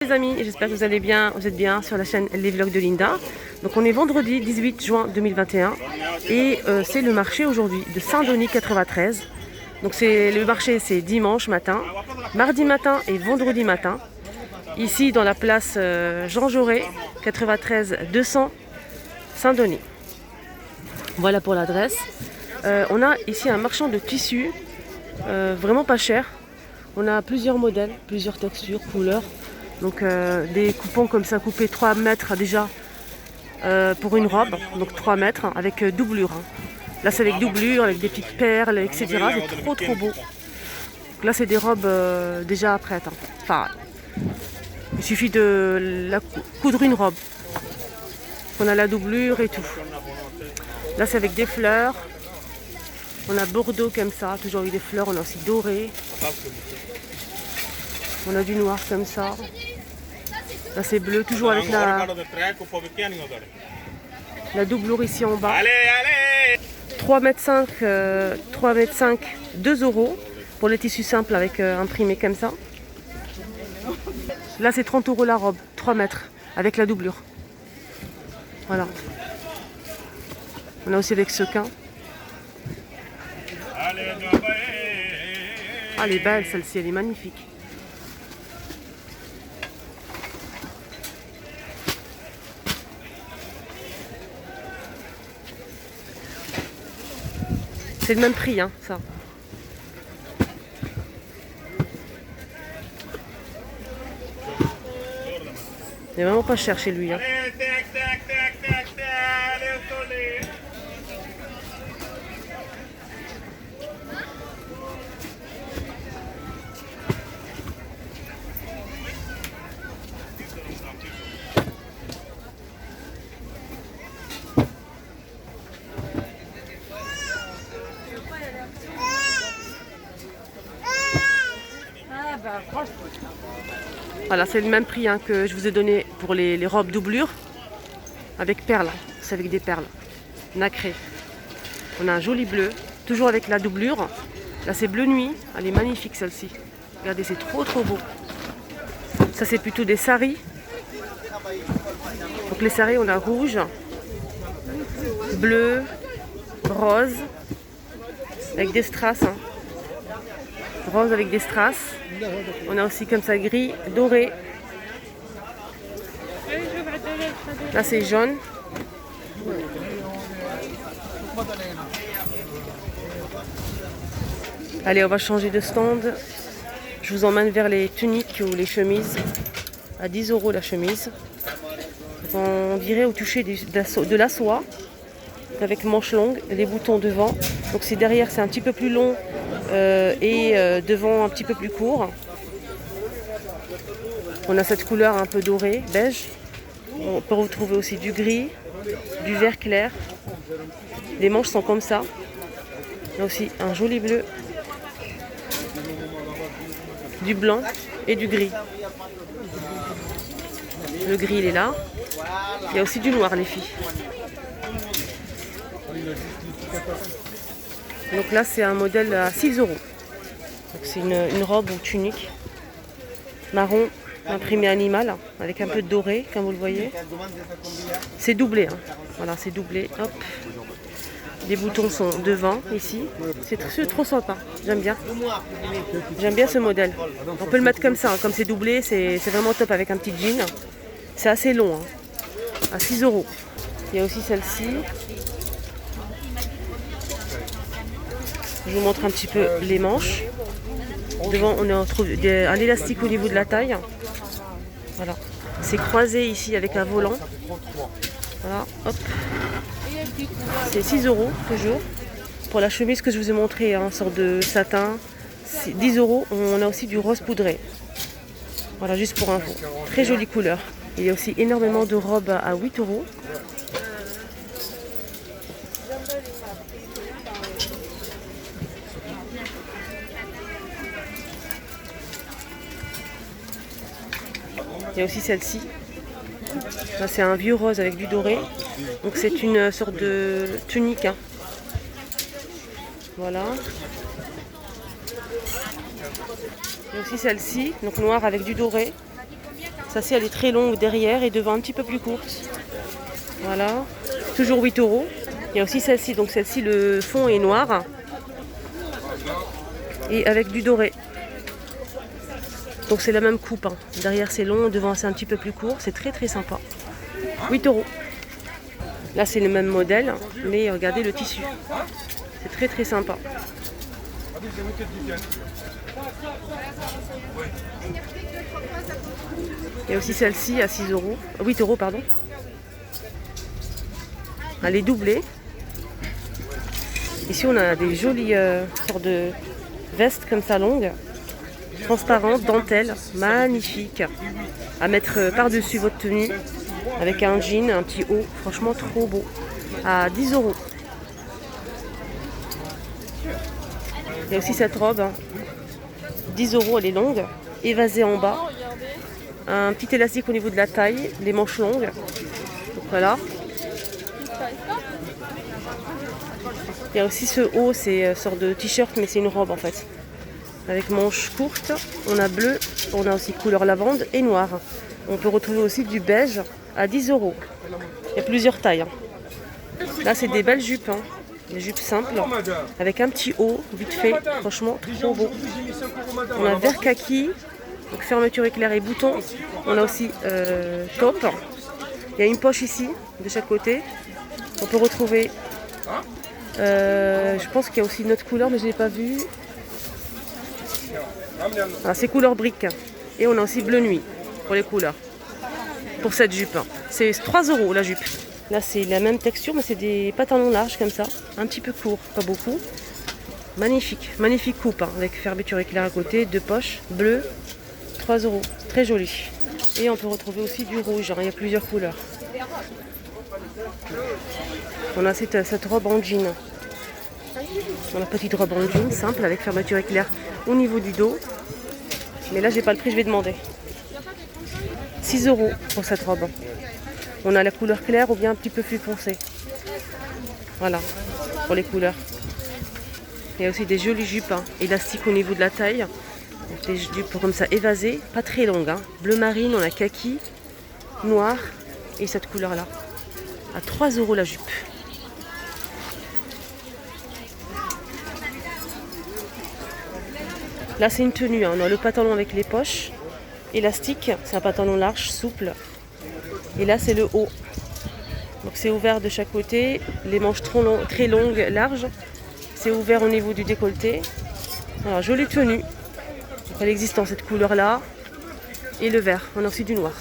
Les amis, j'espère que vous allez bien, vous êtes bien sur la chaîne Les Vlogs de Linda. Donc on est vendredi 18 juin 2021 et c'est le marché aujourd'hui de Saint-Denis 93. Donc le marché c'est dimanche matin, mardi matin et vendredi matin. Ici dans la place Jean Jaurès 93 200 Saint-Denis. Voilà pour l'adresse. On a ici un marchand de tissus vraiment pas cher. On a plusieurs modèles, plusieurs textures, couleurs. Donc des coupons comme ça, coupés 3 mètres déjà pour une robe, donc 3 mètres avec doublure. Là c'est avec doublure, avec des petites perles, etc. C'est trop beau. Donc là c'est des robes déjà prêtes. Enfin, il suffit de coudre une robe. On a la doublure et tout. Là c'est avec des fleurs. On a bordeaux comme ça, toujours avec des fleurs. On a aussi doré. On a du noir comme ça. Là c'est bleu, toujours avec la doublure ici en bas. 3,5 m, 3,5 m, 2 € pour les tissus simples avec imprimé comme ça. Là c'est 30 € la robe, 3 mètres avec la doublure. Voilà. On a aussi avec sequin. Ah elle est belle celle-ci, elle est magnifique. C'est le même prix, hein, ça. C'est vraiment pas cher chez lui. Hein. Voilà, c'est le même prix hein, que je vous ai donné pour les robes doublure avec perles. C'est avec des perles nacrées. On a un joli bleu, toujours avec la doublure. Là, c'est bleu nuit. Elle est magnifique celle-ci. Regardez, c'est trop beau. Ça, c'est plutôt des saris. Donc les saris, on a rouge, bleu, rose, avec des strass. Hein. Rose avec des strass. On a aussi comme ça gris, doré. Là c'est jaune. Allez, on va changer de stand. Je vous emmène vers les tuniques ou les chemises. À 10 € la chemise. On dirait au toucher de la soie. Avec manches longues, les boutons devant. Donc c'est derrière, c'est un petit peu plus long et devant un petit peu plus court. On a cette couleur un peu dorée, beige. On peut retrouver aussi du gris, du vert clair. Les manches sont comme ça. Il y a aussi un joli bleu, du blanc et du gris. Le gris il est là. Il y a aussi du noir les filles. Donc là c'est un modèle à 6 €. C'est une robe ou tunique marron imprimé animal avec un peu de doré comme vous le voyez. C'est doublé. Hein. Voilà, c'est doublé. Hop. Les boutons sont devant ici. C'est trop sympa. J'aime bien. J'aime bien ce modèle. On peut le mettre comme ça. Hein. Comme c'est doublé, c'est vraiment top avec un petit jean. C'est assez long. Hein. À 6 €. Il y a aussi celle-ci. Je vous montre un petit peu les manches. Devant, on trouve un élastique au niveau de la taille. Voilà. C'est croisé ici avec un volant. Voilà, hop. C'est 6 € toujours. Pour la chemise que je vous ai montré, en sorte de satin, c'est 10 €. On a aussi du rose poudré. Voilà, juste pour info. Très jolie couleur. Il y a aussi énormément de robes à 8 €. Il y a aussi celle-ci. C'est un vieux rose avec du doré. Donc c'est une sorte de tunique. Hein. Voilà. Il y a aussi celle-ci, donc noire avec du doré. Celle-ci, elle est très longue derrière et devant un petit peu plus courte. Voilà. Toujours 8 euros. Il y a aussi celle-ci. Donc celle-ci, le fond est noir. Et avec du doré. Donc c'est la même coupe. Hein. Derrière c'est long, devant c'est un petit peu plus court. C'est très très sympa. 8 euros. Là c'est le même modèle, mais regardez le tissu. C'est très très sympa. Il y a aussi celle-ci à 6 euros. 8 euros pardon. Elle est doublée. Ici on a des jolies sortes de vestes comme ça longues, transparentes, dentelle, magnifiques. À mettre par-dessus votre tenue, avec un jean, un petit haut, franchement trop beau. À 10 euros. Il y a aussi cette robe, hein. 10 euros, elle est longue, évasée en bas. Un petit élastique au niveau de la taille, les manches longues. Donc voilà. Il y a aussi ce haut, c'est une sorte de t-shirt, mais c'est une robe en fait. Avec manches courtes, on a bleu, on a aussi couleur lavande et noir. On peut retrouver aussi du beige à 10 euros. Il y a plusieurs tailles. Hein. Là, c'est des belles jupes. Hein. Des jupes simples, avec un petit haut, vite fait. Franchement, trop beau. On a vert kaki, donc fermeture éclair et bouton. On a aussi top. Il y a une poche ici, de chaque côté. On peut retrouver... je pense qu'il y a aussi une autre couleur, mais je ne l'ai pas vue. Ah, c'est couleur brique. Et on a aussi bleu nuit pour les couleurs. Pour cette jupe. C'est 3 euros la jupe. Là c'est la même texture mais c'est des pantalons larges comme ça. Un petit peu court, pas beaucoup. Magnifique. Magnifique coupe hein, avec fermeture éclair à côté, deux poches, bleu. 3 euros. Très joli. Et on peut retrouver aussi du rouge. Hein, il y a plusieurs couleurs. On a cette robe en jean. On a petite robe en jean simple avec fermeture éclair au niveau du dos. Mais là j'ai pas le prix, je vais demander. 6 euros pour cette robe. On a la couleur claire ou bien un petit peu plus foncé. Voilà, pour les couleurs. Il y a aussi des jolies jupes hein, élastiques au niveau de la taille. Des jupes comme ça évasées, pas très longues. Hein. Bleu marine, on a kaki, noir et cette couleur là. À 3 euros la jupe. Là c'est une tenue, hein. On a le pantalon avec les poches, élastique, c'est un pantalon large, souple. Et là c'est le haut. Donc c'est ouvert de chaque côté, les manches très longues, larges. C'est ouvert au niveau du décolleté. Alors jolie tenue. Donc, elle existe dans cette couleur là. Et le vert, on a aussi du noir.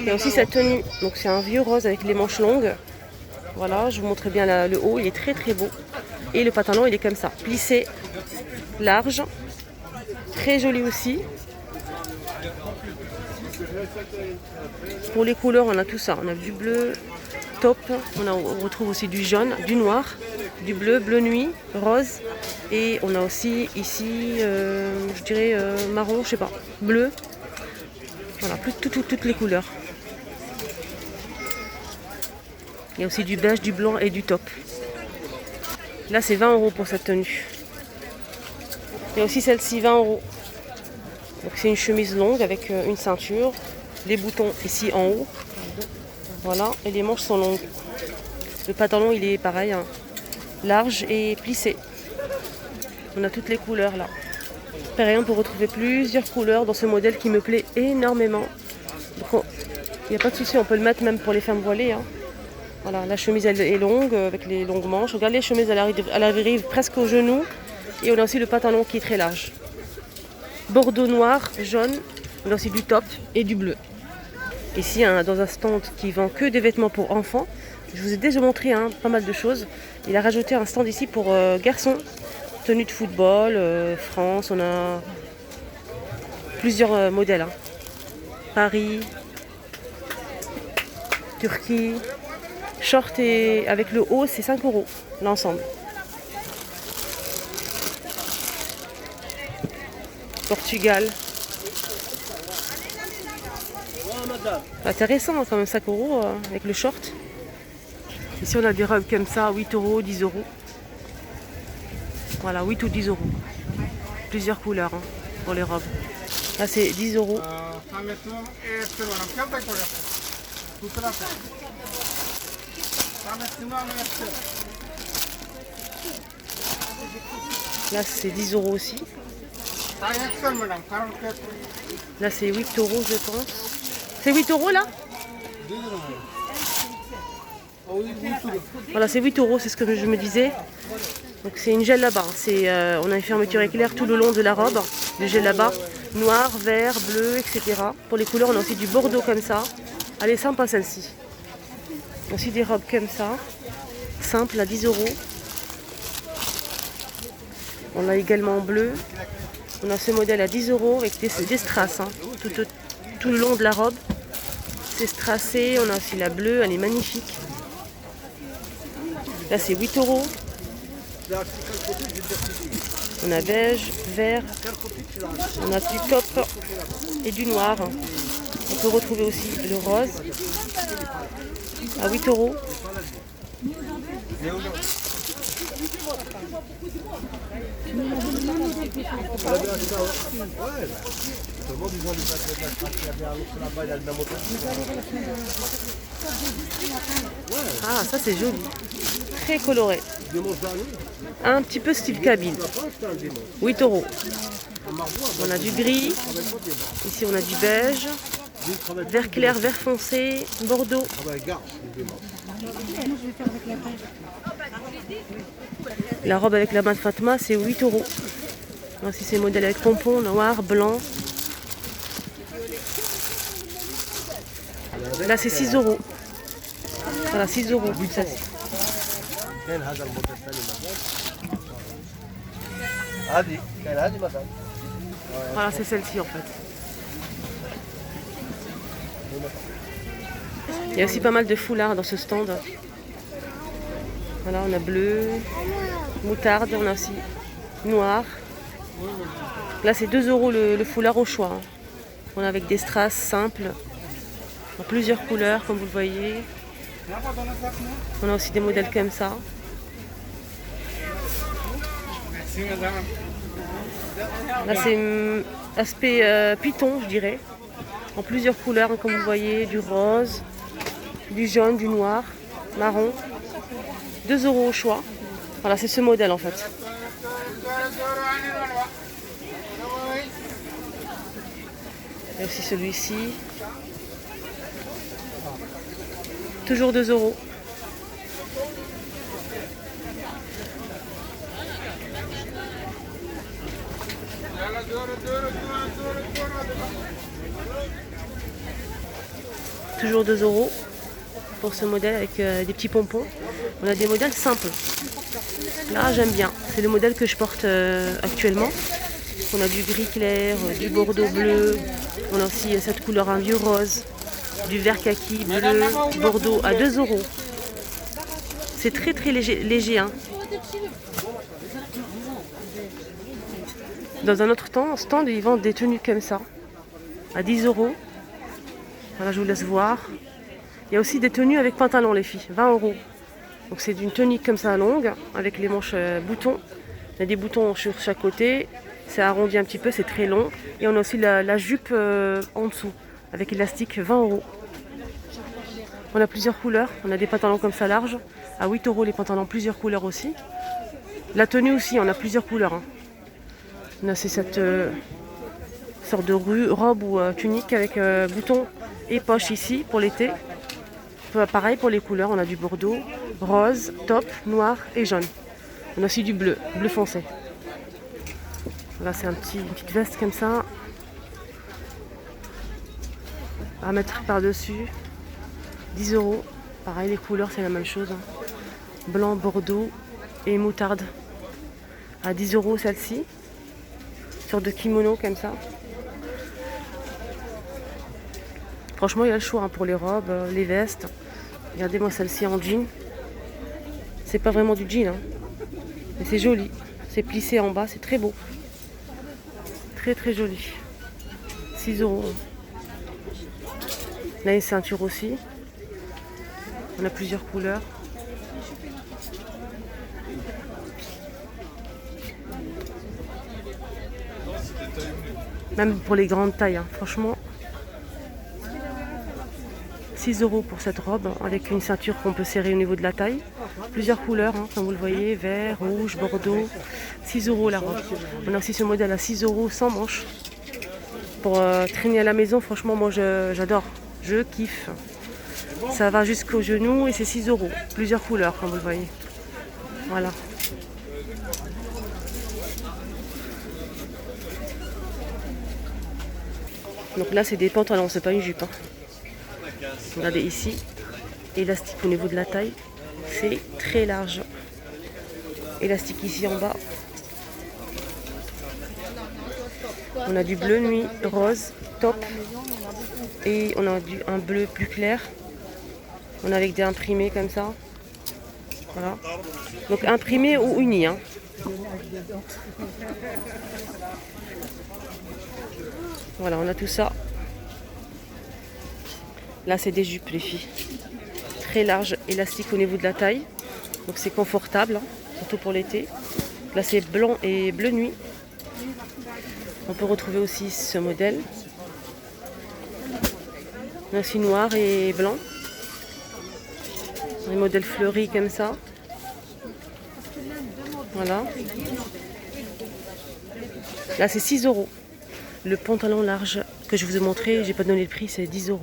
Il y a aussi cette tenue, donc c'est un vieux rose avec les manches longues. Voilà, je vous montre bien le haut, il est très très beau. Et le pantalon il est comme ça, plissé, large, très joli aussi. Pour les couleurs on a tout ça, on a du bleu, top, on retrouve aussi du jaune, du noir, du bleu, bleu nuit, rose. Et on a aussi ici, je dirais marron, je sais pas, bleu. Voilà, toutes les couleurs. Il y a aussi du beige, du blanc et du top. Là, c'est 20 euros pour cette tenue. Il y a aussi celle-ci, 20 euros. Donc, c'est une chemise longue avec une ceinture. Les boutons ici en haut. Voilà, et les manches sont longues. Le pantalon, il est pareil, hein, large et plissé. On a toutes les couleurs là. Pareil, on peut retrouver plusieurs couleurs dans ce modèle qui me plaît énormément. Donc, il n'y a pas de souci, on peut le mettre même pour les femmes voilées. Hein. Voilà, la chemise elle est longue avec les longues manches. Regardez, les chemises elle arrive presque au genou. Et on a aussi le pantalon qui est très large. Bordeaux noir, jaune. On a aussi du top et du bleu. Ici, hein, dans un stand qui vend que des vêtements pour enfants. Je vous ai déjà montré hein, pas mal de choses. Il a rajouté un stand ici pour garçons. Tenue de football, France, on a plusieurs modèles. Hein. Paris, Turquie. Short et avec le haut, c'est 5 euros l'ensemble. Portugal. Intéressant quand même, 5 euros avec le short. Ici on a des robes comme ça, 8 euros, 10 euros. Voilà, 8 ou 10 euros. Plusieurs couleurs hein, pour les robes. Là, c'est 10 euros. Là, c'est 10 euros aussi. Là, c'est 8 euros, je pense. C'est 8 euros, là? Voilà, c'est 8 euros, c'est ce que je me disais. Donc, c'est une gel là-bas. On a une fermeture éclair tout le long de la robe. Le gel là-bas. Noir, vert, bleu, etc. Pour les couleurs, on a aussi du bordeaux comme ça. Elle est sympa, celle-ci. Aussi des robes comme ça. Simple, à 10 euros. On a également en bleu. On a ce modèle à 10 euros avec des strass hein, tout le long de la robe. C'est strassé. On a aussi la bleue, elle est magnifique. Là, c'est 8 euros. On a beige, vert. On a du top et du noir. On peut retrouver aussi le rose à 8 euros. Ah, ça c'est joli. Très coloré. Un petit peu style cabine. 8 euros. On a du gris. Ici on a du beige. Vert clair, vert foncé, bordeaux. La robe avec la main de Fatma, c'est 8 euros. Voici ces modèles avec pompons, noir, blanc. Là, c'est 6 euros. Voilà, 6 euros. Voilà, c'est celle-ci en fait. Il y a aussi pas mal de foulards dans ce stand. Voilà, on a bleu, moutarde, on a aussi noir. Là, c'est 2 euros le foulard au choix. Hein. On a avec des strass simples, en plusieurs couleurs, comme vous le voyez. On a aussi des modèles comme ça. Là, c'est aspect python, je dirais. En plusieurs couleurs, hein, comme vous voyez, du rose, du jaune, du noir, marron. 2 euros au choix. Voilà, c'est ce modèle en fait. Et aussi celui-ci. Toujours 2 euros. Toujours 2 euros pour ce modèle avec des petits pompons. On a des modèles simples. Là, j'aime bien. C'est le modèle que je porte actuellement. On a du gris clair, du bordeaux bleu. On a aussi cette couleur, un vieux rose, du vert kaki, bleu, bordeaux à 2 euros. C'est très très léger. Hein. Dans un autre stand, ils vendent des tenues comme ça, à 10 euros. Voilà, je vous laisse voir. Il y a aussi des tenues avec pantalon, les filles, 20 euros. Donc c'est d'une tenue comme ça longue, avec les manches boutons. Il y a des boutons sur chaque côté. C'est arrondi un petit peu, c'est très long. Et on a aussi la jupe en dessous, avec élastique, 20 euros. On a plusieurs couleurs. On a des pantalons comme ça larges, à 8 euros les pantalons, plusieurs couleurs aussi. La tenue aussi, on a plusieurs couleurs. Hein. On a cette sorte de robe ou tunique avec boutons et poches ici pour l'été. Pareil pour les couleurs, on a du bordeaux, rose, top, noir et jaune. On a aussi du bleu, bleu foncé. Là c'est une petite veste comme ça. À mettre par-dessus. 10 euros. Pareil, les couleurs c'est la même chose. Hein. Blanc, bordeaux et moutarde. À 10 euros celle-ci. Sorte de kimono comme ça. Franchement, il y a le choix hein, pour les robes, les vestes. Regardez-moi celle-ci en jean. C'est pas vraiment du jean, hein. Mais c'est joli. C'est plissé en bas, c'est très beau. Très très joli. 6 euros. Là, une ceinture aussi. On a plusieurs couleurs. Même pour les grandes tailles, hein. Franchement. 6 € pour cette robe, avec une ceinture qu'on peut serrer au niveau de la taille. Plusieurs couleurs, hein, comme vous le voyez, vert, rouge, bordeaux. 6 € la robe. On a aussi ce modèle à 6 € sans manches. Pour traîner à la maison, franchement, moi j'adore. Je kiffe. Ça va jusqu'au genou et c'est 6 €. Plusieurs couleurs, comme vous le voyez. Voilà. Donc là, c'est des pantalons, c'est pas une jupe, hein. Regardez ici, élastique au niveau de la taille, c'est très large. Élastique ici en bas. On a du bleu nuit, rose, top. Et on a un bleu plus clair. On a avec des imprimés comme ça. Voilà. Donc imprimé ou uni, hein. Voilà, on a tout ça. Là, c'est des jupes, les filles. Très large, élastique au niveau de la taille. Donc c'est confortable, hein, surtout pour l'été. Là, c'est blanc et bleu nuit. On peut retrouver aussi ce modèle. Là, aussi noir et blanc. Les modèles fleuris comme ça. Voilà. Là, c'est 6 €. Le pantalon large que je vous ai montré, j'ai pas donné le prix, c'est 10 €.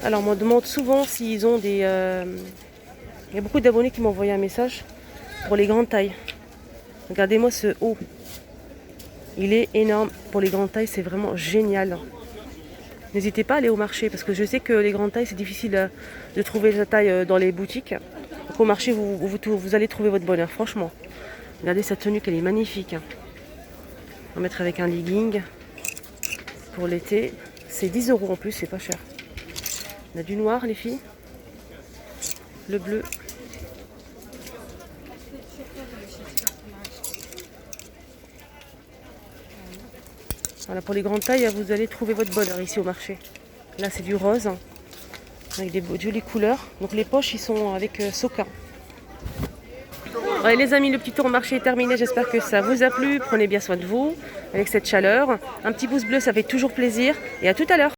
Alors, on me demande souvent s'ils ont des... Il y a beaucoup d'abonnés qui m'ont envoyé un message pour les grandes tailles. Regardez-moi ce haut. Il est énorme. Pour les grandes tailles, c'est vraiment génial. N'hésitez pas à aller au marché parce que je sais que les grandes tailles, c'est difficile de trouver la taille dans les boutiques. Donc au marché, vous allez trouver votre bonheur, franchement. Regardez cette tenue, qu'elle est magnifique. On va mettre avec un legging pour l'été. C'est 10 € en plus, c'est pas cher. On a du noir, les filles. Le bleu. Voilà, pour les grandes tailles, vous allez trouver votre bonheur ici au marché. Là, c'est du rose, avec des jolies couleurs. Donc les poches, ils sont avec Soka. Ouais, les amis, le petit tour au marché est terminé. J'espère que ça vous a plu. Prenez bien soin de vous avec cette chaleur. Un petit pouce bleu, ça fait toujours plaisir. Et à tout à l'heure.